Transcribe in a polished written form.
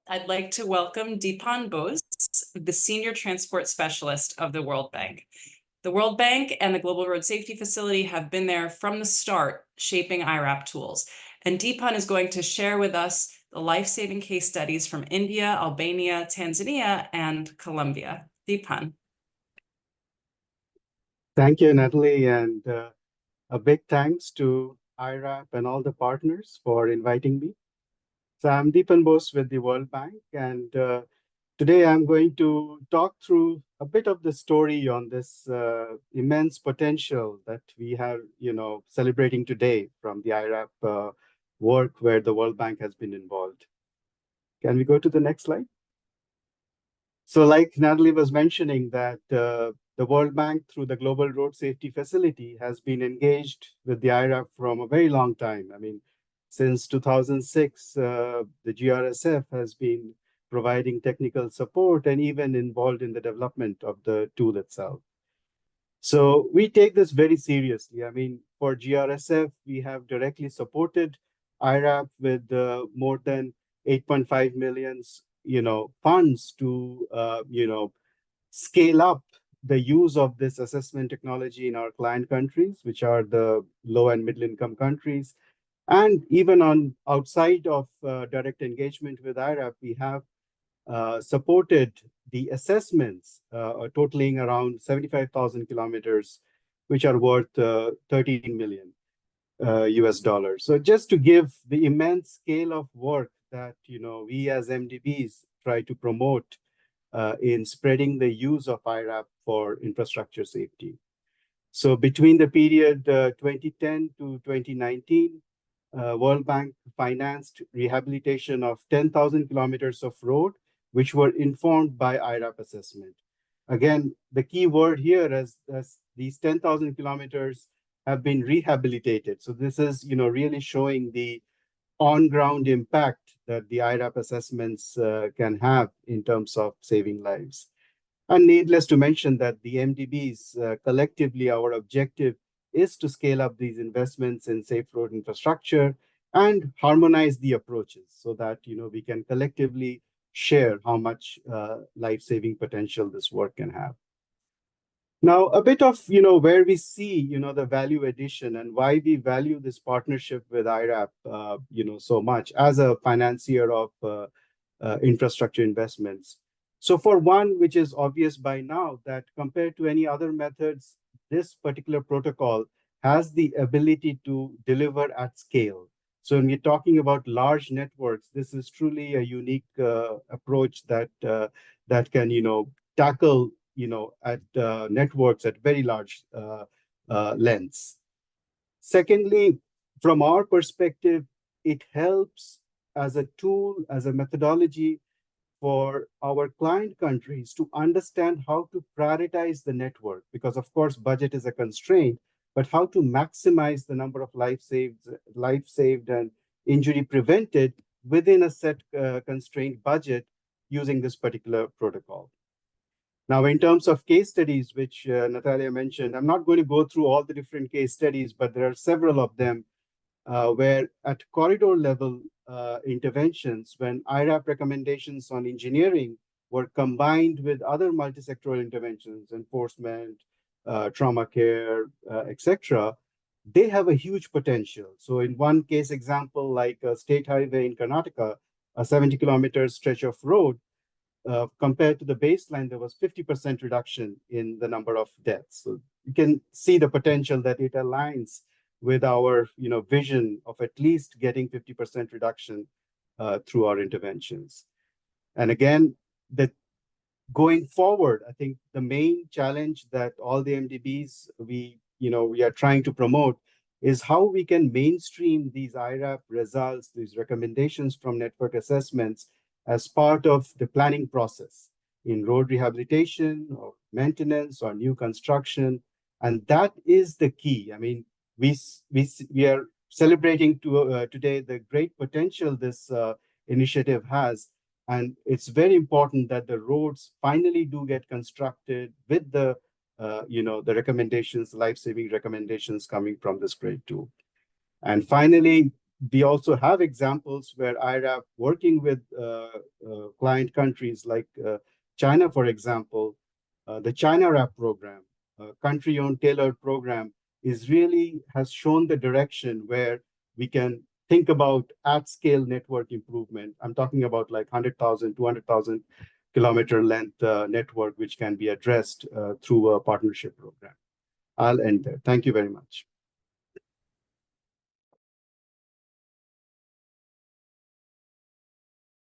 I'd like to welcome Dipan Bose, the Senior Transport Specialist of the World Bank. The World Bank and the Global Road Safety Facility have been there from the start, shaping IRAP tools. And Dipan is going to share with us the life-saving case studies from India, Albania, Tanzania, and Colombia. Dipan. Thank you, Natalie, and a big thanks to IRAP and all the partners for inviting me. So I'm Dipan Bose with the World Bank, and today I'm going to talk through a bit of the story on this immense potential that we have, celebrating today from the IRAP work where the World Bank has been involved. Can we go to the next slide? So like Natalie was mentioning that the World Bank through the Global Road Safety Facility has been engaged with the IRAP from a very long time. I mean, since 2006, the GRSF has been providing technical support and even involved in the development of the tool itself. So we take this very seriously. I mean, for GRSF, we have directly supported IRAP with more than 8.5 million, funds to, scale up the use of this assessment technology in our client countries, which are the low and middle income countries. And even on outside of direct engagement with IRAP, we have supported the assessments totaling around 75,000 kilometers, which are worth 13 million US dollars. So just to give the immense scale of work that we as MDBs try to promote in spreading the use of IRAP for infrastructure safety. So between the period 2010 to 2019, World Bank financed rehabilitation of 10,000 kilometers of road, which were informed by IRAP assessment. Again, the key word here is these 10,000 kilometers have been rehabilitated. So this is, really showing the on-ground impact that the IRAP assessments can have in terms of saving lives. And needless to mention that the MDBs, collectively, our objective is to scale up these investments in safe road infrastructure and harmonize the approaches so that we can collectively share how much life-saving potential this work can have. Now, a bit of where we see the value addition and why we value this partnership with IRAP so much as a financier of infrastructure investments. So for one, which is obvious by now, that compared to any other methods, this particular protocol has the ability to deliver at scale. So when we're talking about large networks, this is truly a unique approach that that can tackle at networks at very large lengths. Secondly, from our perspective, it helps as a tool, as a methodology for our client countries to understand how to prioritize the network, because of course budget is a constraint, but how to maximize the number of life saved and injury prevented within a set constrained budget using this particular protocol. Now, in terms of case studies, which Natalia mentioned, I'm not going to go through all the different case studies, but there are several of them where at corridor level interventions, when IRAP recommendations on engineering were combined with other multi-sectoral interventions, enforcement, trauma care, etc., they have a huge potential. So in one case example, like a state highway in Karnataka, a 70-kilometer stretch of road, compared to the baseline, there was 50% reduction in the number of deaths. So you can see the potential that it aligns with our vision of at least getting 50% reduction through our interventions. And again, going forward, I think the main challenge that all the MDBs we are trying to promote is how we can mainstream these IRAP results, these recommendations from network assessments as part of the planning process in road rehabilitation or maintenance or new construction. And that is the key. I mean, we are celebrating today the great potential this initiative has. And it's very important that the roads finally do get constructed with the the recommendations, life-saving recommendations coming from this great tool. And finally, we also have examples where IRAP working with client countries like China, for example, the China RAP program, country-owned tailored program, is really has shown the direction where we can think about at-scale network improvement. I'm talking about like 100,000, 200,000 kilometer length network, which can be addressed through a partnership program. I'll end there. Thank you very much.